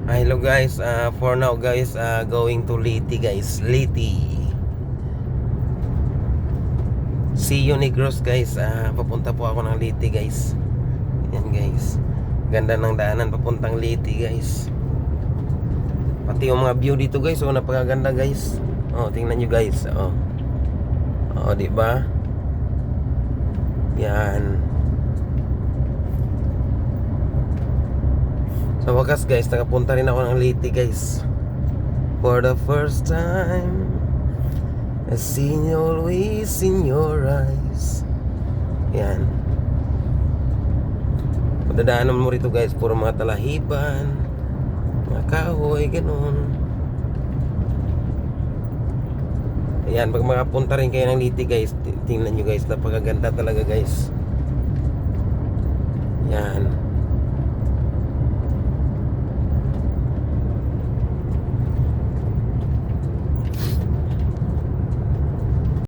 Hello guys, for now guys, going to Liti guys, Liti. See you Negros guys, papunta po ako ng Liti guys. Yan guys, ganda ng daanan papuntang Liti guys. Pati yung mga view dito guys, napakaganda guys. Tingnan nyo guys, di ba? Yan. Sa wakas guys, nakapunta rin ako ng Liti guys. For the first time, I see you always in your eyes. Yan. Madadaanan mo rito guys, puro mga talahiban, mga kahoy, ganun. Ayan, pag makapunta rin kayo ng Liti guys, tingnan nyo guys, napakaganda talaga guys. Yan.